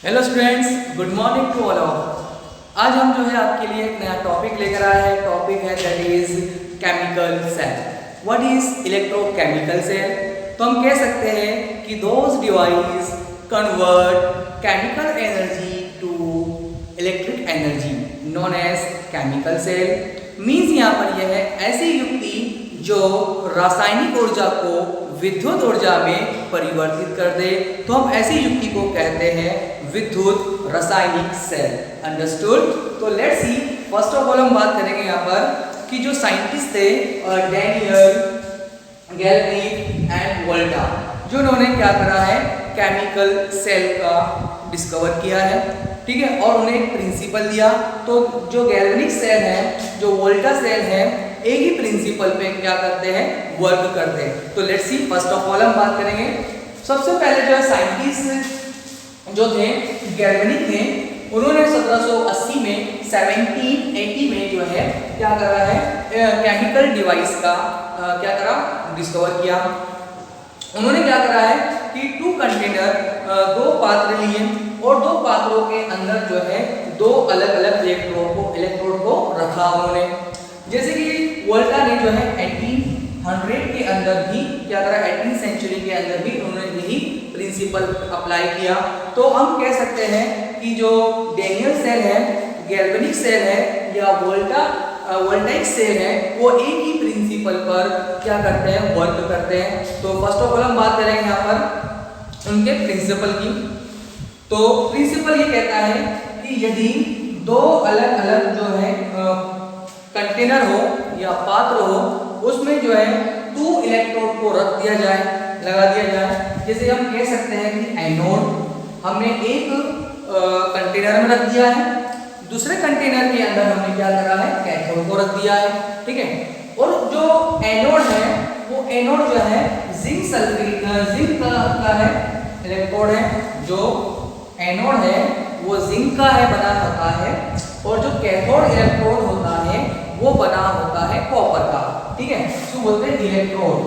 Hello students, good morning to all of. आज हम जो है आपके लिए एक नया टॉपिक लेकर आए हैं। टॉपिक है that is chemical cell. What is electrochemical cell? तो हम कह सकते हैं कि those device convert chemical energy to electric energy known as chemical cell. Means यहाँ पर यह है ऐसी युक्ति जो रासायनिक ऊर्जा को विद्युत ऊर्जा में परिवर्तित कर दे, तो हम ऐसी युक्ति को कहते हैं विद्युत रासायनिक सेल। अंडरस्टूड? तो let's see, first of all हम बात करेंगे यहाँ पर कि जो साइंटिस्ट थे डैनियल, गैल्वेनिक एंड वोल्टा, जो उन्होंने क्या करा है, केमिकल सेल का डिस्कवर किया है, ठीक है, और उन्हें एक प्रिंसिपल दिया। तो जो गैल्वेनिक सेल है, जो वोल्टा सेल है, एक ही प्रिंसिपल पे क्या करते हैं, वर्क करते हैं। तो let's see, first of all हम बात करेंगे। सबसे पहले जो है साइंटिस्ट जो थे गैल्वेनिक थे, उन्होंने 1780 में 1780 में जो है क्या करा है, केमिकल डिवाइस का क्या करा, डिस्कवर किया। उन्होंने क्या करा है कि 2 कंटेनर, 2 पात्र लिए और 2 पात्रों के अंदर जो है 2 अलग अलग इलेक्ट्रोड को रखा उन्होंने। जैसे कि वोल्टा ने जो है 1800 के अंदर भी क्या करा, 18th सेंचुरी के अंदर भी उन्होंने यही प्रिंसिपल अप्लाई किया। तो हम कह सकते हैं कि जो डैनियल सेल है, गैल्वेनिक सेल है या वोल्टाइक सेल है, वो एक ही प्रिंसिपल पर क्या करते हैं, वर्क करते हैं। तो फर्स्ट ऑफ ऑल हम बात करेंगे यहाँ पर उनके प्रिंसिपल की। तो प्रिंसिपल ये कहता है कि यदि 2 अलग अलग जो है कंटेनर हो या पात्र हो, उसमें जो है 2 इलेक्ट्रोड को रख दिया जाए, लगा दिया जाए। जैसे हम कह सकते हैं कि एनोड हमने एक कंटेनर में रख दिया है, दूसरे कंटेनर के अंदर हमने क्या करा है, कैथोड को रख दिया है, ठीक है। और जो एनोड है, वो एनोड जो है जिंक का है, इलेक्ट्रोड है। जो एनोड है वो जिंक का है, बना होता है, और जो कैथोड इलेक्ट्रोड होता है वो बना होता है कॉपर का, ठीक है। इसको बोलते हैं इलेक्ट्रोड,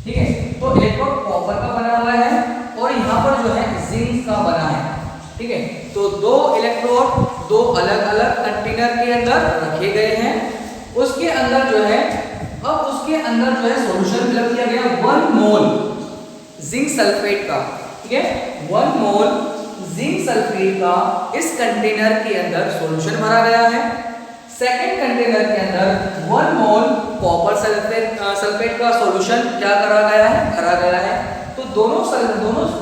ठीक है। तो इलेक्ट्रोड कॉपर का बना हुआ है और यहाँ पर जो है जिंक का बना है, ठीक है। तो 2 इलेक्ट्रोड 2 अलग अलग कंटेनर के अंदर रखे गए हैं। उसके अंदर जो है, अब उसके अंदर जो है सॉल्यूशन फिल किया गया 1 मोल जिंक सल्फेट का, ठीक है। 1 मोल जिंक सल्फेट का इस कंटेनर के अंदर सॉल्यूशन भरा गया है। सेकेंड कंटेनर के अंदर 1 मोल कॉपर सल्फेट का सॉल्यूशन क्या करा गया है, भरा गया है। तो दोनों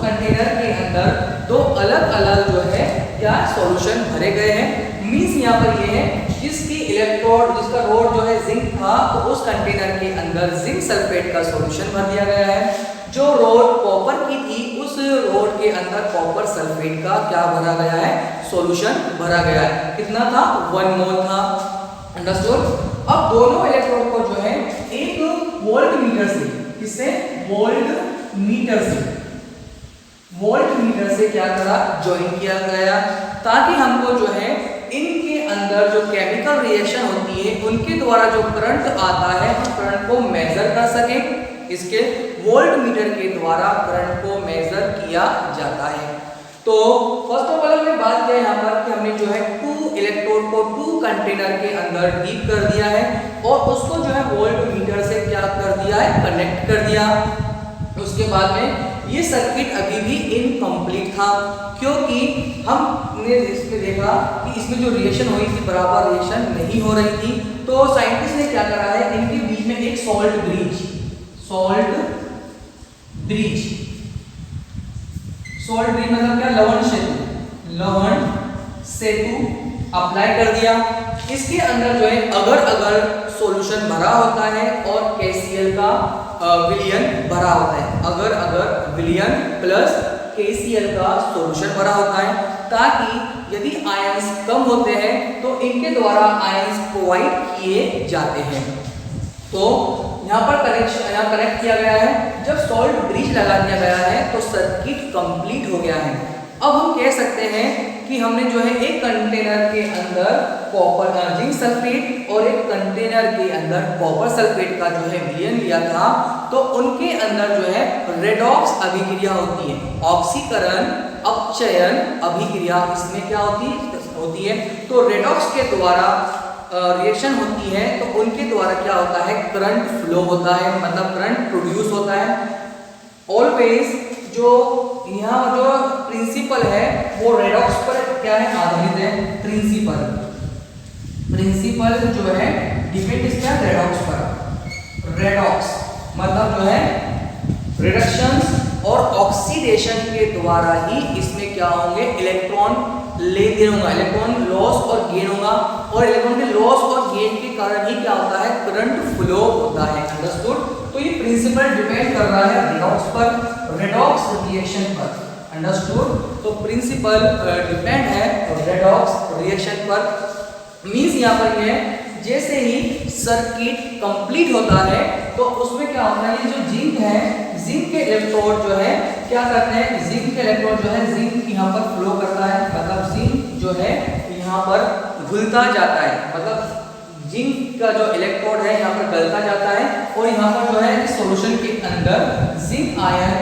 कंटेनर के अंदर 2 अलग अलग जो है क्या सॉल्यूशन भरे गए हैं। मींस यहाँ पर ये है जिसका रोड जो है जिंक था, तो उस कंटेनर के अंदर जिंक सल्फेट का सॉल्यूशन भर दिया गया है। जो रोड कॉपर की थी, उस रोड के अंदर कॉपर सल्फेट का क्या भरा गया है, सॉल्यूशन भरा गया है। कितना था, 1 मोल था। अंडरस्टूड? अब दोनों इलेक्ट्रोड को जो है एक वोल्ट मीटर से, किससे, वोल्ट मीटर से क्या करा, ज्वाइन किया गया, ताकि हमको जो है इनके अंदर जो केमिकल रिएक्शन होती है उनके द्वारा जो करंट आता है, हम करंट को मेजर कर सके। इसके वोल्ट मीटर के द्वारा करंट को मेजर किया जाता है। तो फर्स्ट ऑफ ऑल हमने बात किया यहाँ पर कि हमने जो है 2 इलेक्ट्रोड को 2 कंटेनर के अंदर डीप कर दिया है और उसको जो है वोल्ट मीटर से क्या कर दिया है, कनेक्ट कर दिया। उसके बाद में ये सर्किट अभी भी इनकम्प्लीट था, क्योंकि हमने इसमें देखा कि इसमें जो रिएक्शन हुई थी बराबर रिएक्शन नहीं हो रही थी। तो साइंटिस्ट ने क्या करा है, इनके बीच में एक सॉल्ट ब्रिज मतलब क्या, लवण सेतु अप्लाई कर दिया। इसके अंदर जो है अगर सॉल्यूशन भरा होता है और KCl का विलयन भरा होता है, अगर विलयन प्लस KCl का सॉल्यूशन भरा होता है, ताकि यदि आयंस कम होते हैं तो इनके द्वारा आयंस प्रोवाइड किए जाते हैं। तो यहाँ पर कनेक्ट किया गया है। जब सॉल्ट ब्रिज लगा दिया गया है तो सर्किट कंप्लीट हो गया है। अब हम कह सकते हैं कि हमने जो है एक कंटेनर के अंदर कॉपर जिंक सल्फेट और एक कंटेनर के अंदर कॉपर सल्फेट का जो है विलयन लिया था, तो उनके अंदर जो है रेडॉक्स अभिक्रिया होती है, ऑक्सीकरण अपचयन अभिक्रिया इसमें क्या होती है। तो रेडॉक्स के द्वारा रिएक्शन होती है, तो उनके द्वारा क्या होता है, करंट फ्लो होता है, मतलब करंट प्रोड्यूस होता है। ऑलवेज जो यहाँ जो प्रिंसिपल है वो रेडॉक्स पर क्या है, आधारित है। प्रिंसिपल जो है डिपेंड इसका रेडॉक्स पर। रेडॉक्स मतलब जो है रिडक्शंस और ऑक्सीडेशन के द्वारा ही इसमें क्या होंगे, इलेक्ट्रॉन लेन देन होगा, इलेक्ट्रॉन लॉस और गेन होगा, और इलेक्ट्रॉन के लॉस और गेन के कारण ही क्या होता है, करंट फ्लो होता है। अंडरस्टूड। तो ये प्रिंसिपल डिपेंड कर रहा है रेडॉक्स पर, रेडॉक्स रिएक्शन पर। अंडरस्टूड। तो प्रिंसिपल डिपेंड है रेडॉक्स रिएक्शन पर। मींस यहाँ पर ये जैसे ही सर्किट कंप्लीट होता है तो उसमें क्या होता है, ये जो जिंक है, जिंक के इलेक्ट्रोड जो है क्या करते हैं, जिंक के इलेक्ट्रोड जो है जिंक यहाँ पर फ्लो करता है, मतलब जिंक जो है यहाँ पर घुलता जाता है, मतलब जिंक का जो इलेक्ट्रोड है यहाँ पर गलता जाता है, और यहाँ पर जो है इस सॉल्यूशन के अंदर जिंक आयन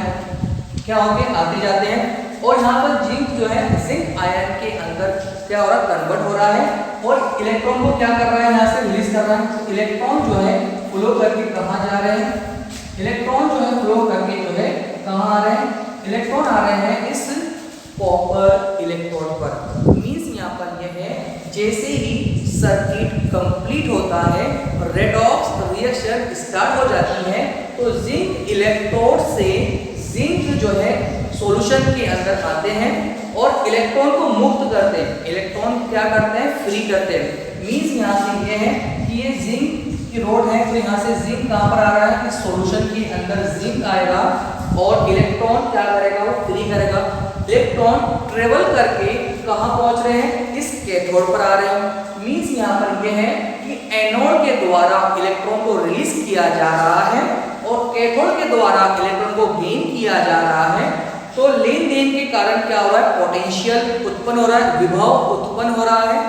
क्या होते आते जाते हैं, और यहाँ पर जिंक जो है जिंक आयन के अंदर क्या हो रहा है, कन्वर्ट हो रहा है, और इलेक्ट्रॉन को क्या कर रहा है, यहाँ से रिलीज कर रहा है। तो इलेक्ट्रॉन जो है फ्लो करके कहाँ जा रहे हैं, इलेक्ट्रॉन जो है फ्लो करके जो है कहाँ आ रहे हैं, इलेक्ट्रॉन आ रहे हैं इस कॉपर इलेक्ट्रोड पर। मींस यहाँ पर यह है जैसे ही सर्किट कंप्लीट होता है, रेडॉक्स रिएक्शन स्टार्ट हो जाती है, तो जिंक इलेक्ट्रोड से जिंक जो है सॉल्यूशन के अंदर आते हैं और इलेक्ट्रॉन को मुक्त करते हैं, इलेक्ट्रॉन क्या करते हैं, फ्री करते हैं। मींस यहाँ से ये है कि ये जिंक की रोड है, तो यहाँ से जिंक कहाँ पर आ रहा है, इस सॉल्यूशन के अंदर जिंक आएगा और इलेक्ट्रॉन क्या करेगा, वो फ्री करेगा। इलेक्ट्रॉन ट्रेवल करके कहाँ पहुंच रहे हैं, इस कैथोड पर आ रहे हैं। मींस यहाँ पर यह है कि एनोड के द्वारा इलेक्ट्रॉन को रिलीज किया जा रहा है और कैथोड के द्वारा इलेक्ट्रॉन को गेन किया जा रहा है। तो लेन देन के कारण क्या हो रहा है, पोटेंशियल उत्पन्न हो रहा है, विभव उत्पन्न हो रहा है।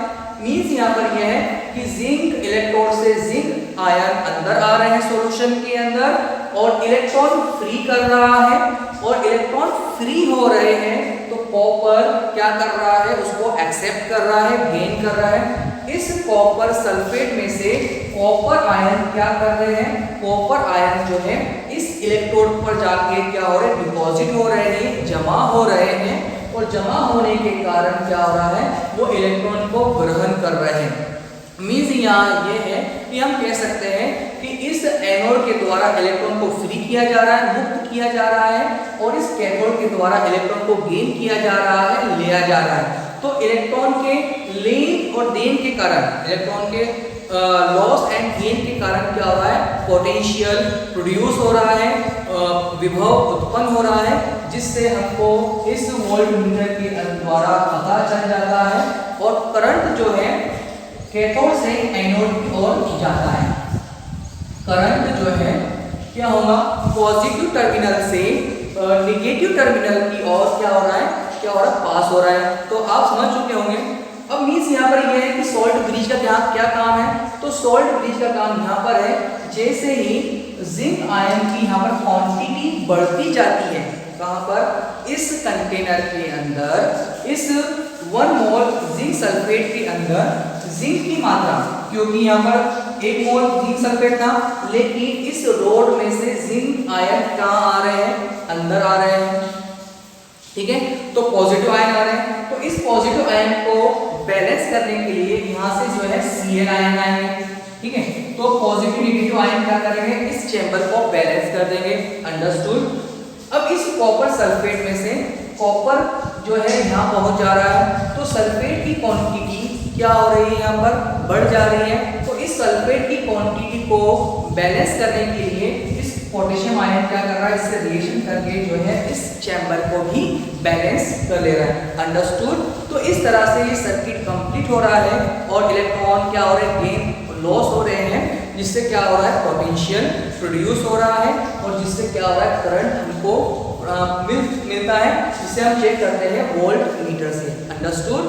मींस यहाँ पर यह है कि जिंक इलेक्ट्रोड से जिंक आयन अंदर आ रहे हैं सॉल्यूशन के अंदर, और इलेक्ट्रॉन फ्री कर रहा है, और इलेक्ट्रॉन फ्री हो रहे हैं तो कॉपर क्या कर रहा है, उसको एक्सेप्ट कर रहा है, गेन कर रहा है। इस कॉपर सल्फेट में से कॉपर आयन क्या कर रहे हैं, कॉपर आयन जो है इस इलेक्ट्रोड पर जाके क्या हो रहे हैं, डिपॉजिट हो रहे हैं, जमा हो रहे हैं, और जमा होने के कारण क्या हो रहा है, वो इलेक्ट्रॉन को ग्रहण कर रहे हैं। मींस यहाँ ये है कि हम कह सकते हैं कि इस एनोड के द्वारा इलेक्ट्रॉन को फ्री किया जा रहा है, मुक्त किया जा रहा है, और इस कैथोड के द्वारा इलेक्ट्रॉन को गेन किया जा रहा है, लिया जा रहा है। तो इलेक्ट्रॉन के लेन और देन के कारण, इलेक्ट्रॉन के लॉस एंड गेन के कारण क्या हो रहा है, पोटेंशियल प्रोड्यूस हो रहा है, विभव उत्पन्न हो रहा है, जिससे हमको इस वोल्टमीटर के द्वारा पता चल जाता है, और करंट जो है कैथोड से एनोड की ओर जाता है। करंट जो है क्या होगा, पॉजिटिव टर्मिनल से नेगेटिव टर्मिनल की ओर क्या हो रहा है, पास हो रहा है। तो आप समझ चुके होंगे। अब मींस यहाँ पर यह है कि सॉल्ट ब्रिज का क्या काम है, तो सॉल्ट ब्रिज का काम यहाँ पर है, जैसे ही जिंक आयन की यहाँ पर क्वांटिटी बढ़ती जाती है, कहाँ पर, इस कंटेनर के अंदर, इस 1 मोल जिंक सल्फेट के अंदर जिंक की मात्रा, क्योंकि यहाँ पर 1 मोल जिंक सल्फेट था, लेकिन इस रोड में से जिंक आयन कहाँ आ रहे हैं, अंदर आ रहे हैं, ठीक है। तो पॉजिटिव आयन आ रहे हैं, तो इस पॉजिटिव आयन को बैलेंस करने के लिए यहाँ से जो है Cl आयन आएंगे, ठीक है। तो पॉजिटिव नेगेटिव आयन क्या करेंगे, इस चैम्बर को बैलेंस कर देंगे। अंडरस्टूड। अब इस कॉपर सल्फेट में से कॉपर जो है यहाँ पहुंच जा रहा है, तो सल्फेट की क्वांटिटी क्या हो रही है, यहाँ पर बढ़ जा रही है। तो इस सल्फेट की क्वांटिटी को बैलेंस करने के लिए इस पोटेशियम आयन क्या कर रहा है, इससे रिएक्शन करके जो है इस चैम्बर को भी बैलेंस कर ले रहा है। अंडरस्टूड। तो इस तरह से ये सर्किट कंप्लीट हो रहा है, और इलेक्ट्रॉन क्या हो रहे हैं, गेन लॉस हो रहे हैं, जिससे क्या हो रहा है, पोटेंशियल प्रोड्यूस हो रहा है, और जिससे क्या हो रहा है, करंट हमको मिलता है, जिसे हम चेक करते हैं वोल्ट मीटर से। अंडरस्टूड।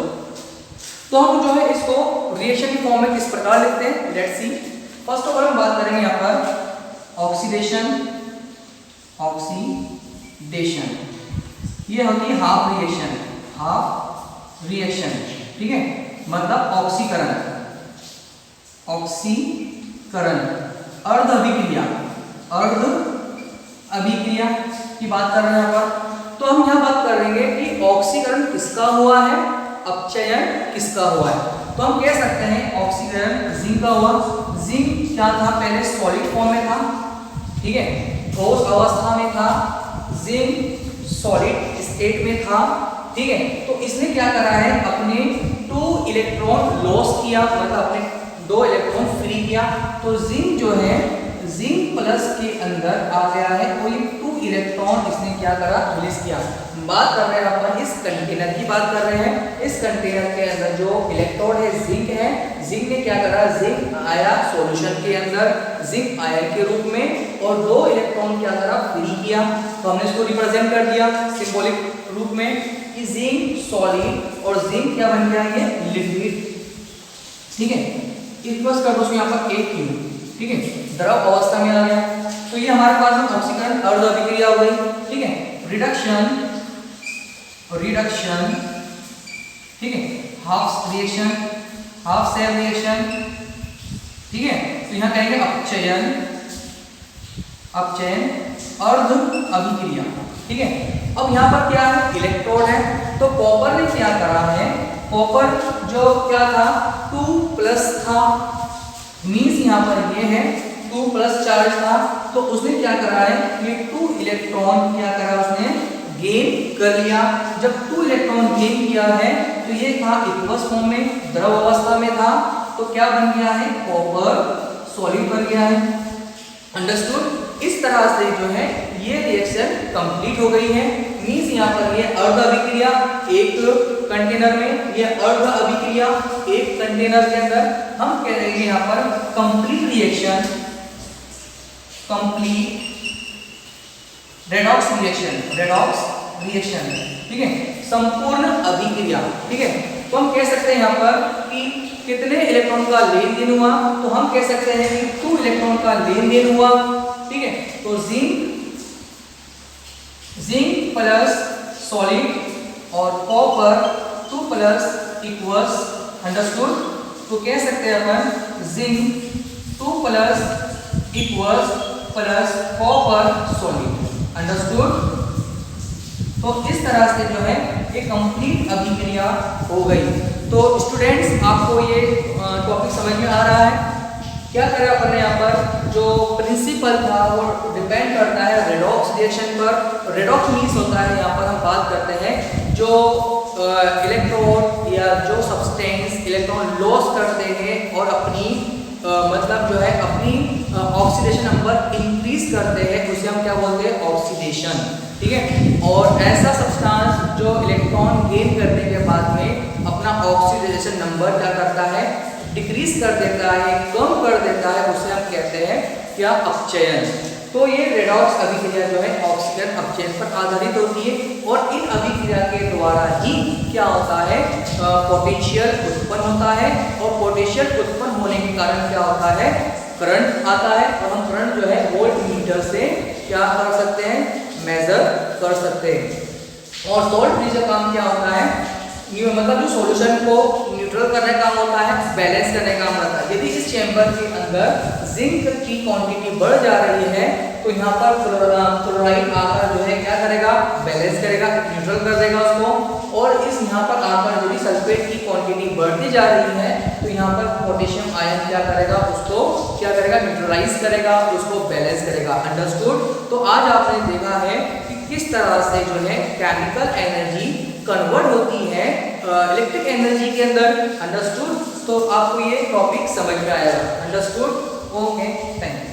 तो हम जो है इसको रिएक्शन की फॉर्म में किस प्रकार लिखते हैं, let's see. First of all हम बात करेंगे यहाँ पर ऑक्सीडेशन। ये होती है हाफ रिएक्शन, ठीक है, मतलब ऑक्सीकरण। अर्ध अभिक्रिया की बात कर रहे हैं यहाँ पर। तो हम यहाँ बात करेंगे कि ऑक्सीकरण किसका हुआ है, अपचयन किसका हुआ है। तो हम कह सकते हैं ऑक्सीकरण जिंक का हुआ। जिंक क्या था, पहले सॉलिड फॉर्म में था, ठीक है, ठोस अवस्था में था, जिंक सॉलिड स्टेट में था, ठीक है। तो इसने क्या करा है, अपने 2 इलेक्ट्रॉन लॉस किया, मतलब अपने 2 इलेक्ट्रॉन फ्री किया। तो जिंक जो है, जिंक प्लस के अंदर आ गया है, तो ये 2 इलेक्ट्रॉन इसने क्या करा, रिलीज किया। बात कर रहे हैं अपन इस कंटेनर की बात कर रहे हैं। इस कंटेनर के अंदर जो इलेक्ट्रोड है जिंक है, जिंक ने क्या करा, जिंक आया सॉल्यूशन के अंदर जिंक आयन के रूप में, और 2 इलेक्ट्रॉन क्या करा, फ्री किया। तो हमने इसको रिप्रेजेंट कर दिया सिंबॉलिक रूप में कि जिंक सॉलिड और जिंक क्या बन गया, ये लिक्विड, ठीक है। इक्वल्स कर दो उसको यहाँ पर AQ, ठीक है, द्रव अवस्था में आ गया। तो ये हमारे पास में ऑक्सीकरण अर्ध अभिक्रिया हो गई, ठीक है। रिडक्शन, ठीक है, हाफ सेल रिएक्शन, ठीक है। तो यहाँ कहेंगे अपचयन अर्ध अभिक्रिया, ठीक है। अब यहाँ पर क्या है, इलेक्ट्रोड है। तो कॉपर ने क्या करा है, कॉपर जो क्या था, 2+ था, मीन्स यहाँ पर ये है 2+ चार्ज था। तो उसने क्या करा है, ये 2 इलेक्ट्रॉन क्या करा, उसने गेन कर लिया। जब 2 इलेक्ट्रॉन गेन किया है, तो ये था इक्वस फॉर्म में, द्रव अवस्था में था। तो क्या बन गया है, कॉपर सॉलिड बन गया है। अंडरस्टूड। इस तरह से जो है ये रिएक्शन कंप्लीट हो गई है। मींस यहाँ पर ये अर्ध अभिक्रिया एक कंटेनर में, ये अर्ध अभिक्रिया एक कंटेनर के अंदर। हम कह रहे हैं यहाँ पर कंप्लीट रिएक्शन, रेडॉक्स रिएक्शन, ठीक है, संपूर्ण अभिक्रिया, ठीक है। तो हम कह सकते हैं यहाँ पर कि कितने इलेक्ट्रॉन का लेन देन हुआ, तो हम कह सकते हैं कि 2 इलेक्ट्रॉन का लेन देन हुआ, ठीक है। तो जिंक प्लस सॉलिड और कॉपर 2+ इक्वल्स, अंडरस्टूड। तो कह सकते हैं अपन zinc 2+ equals plus copper solid, understood. तो इस तरह से जो है ये कंप्लीट अभिक्रिया हो गई। तो स्टूडेंट्स, आपको ये टॉपिक समझ में आ रहा है। क्या करें अपन ने यहाँ पर, जो प्रिंसिपल था वो डिपेंड करता है रेडॉक्स रिएक्शन पर। रेडॉक्स मीन्स होता है, यहाँ पर हम बात करते हैं जो इलेक्ट्रॉन या जो सब्सटेंस इलेक्ट्रॉन लॉस करते हैं और अपनी मतलब जो है अपनी ऑक्सीडेशन नंबर इंक्रीज करते हैं, उसे हम क्या बोलते हैं, ऑक्सीडेशन, ठीक है। और ऐसा सब्सटेंस जो इलेक्ट्रॉन गेन करने के बाद में अपना ऑक्सीडेशन नंबर क्या करता है, डिक्रीज कर देता है, कम कर देता है, उसे हम कहते हैं क्या, अपचयन। तो ये रेडॉक्स अभिक्रिया जो है ऑक्सीजन अपचयन पर आधारित होती है, और इन अभिक्रिया के द्वारा ही क्या होता है, पोटेंशियल उत्पन्न होता है, और पोटेंशियल उत्पन्न होने के कारण क्या होता है, करंट आता है। और हम करंट जो है वोल्ट मीटर से क्या कर सकते हैं, मेजर कर सकते हैं। और सोल्ट फ्री का काम क्या होता है, मतलब जो सॉल्यूशन को न्यूट्रल करने का काम होता है, बैलेंस करने का काम होता है। यदि इस चैम्बर के अंदर जिंक की क्वांटिटी बढ़ जा रही है, तो यहाँ पर क्लोराइड आकर जो है क्या करेगा, बैलेंस करेगा, न्यूट्रल कर देगा उसको। और इस यहाँ पर आकर यदि सल्फेट की क्वांटिटी बढ़ती जा रही है, तो यहाँ पर पोटेशियम आयन क्या करेगा, उसको क्या करेगा, न्यूट्रलाइज करेगा, उसको बैलेंस करेगा, अंडरस्टूड। तो आज आपने देखा है कि किस तरह से जो है केमिकल एनर्जी कन्वर्ट होती है इलेक्ट्रिक एनर्जी के अंदर, अंडरस्टूड। तो आपको ये टॉपिक समझ में आएगा, अंडरस्टूड। Okay, thank you.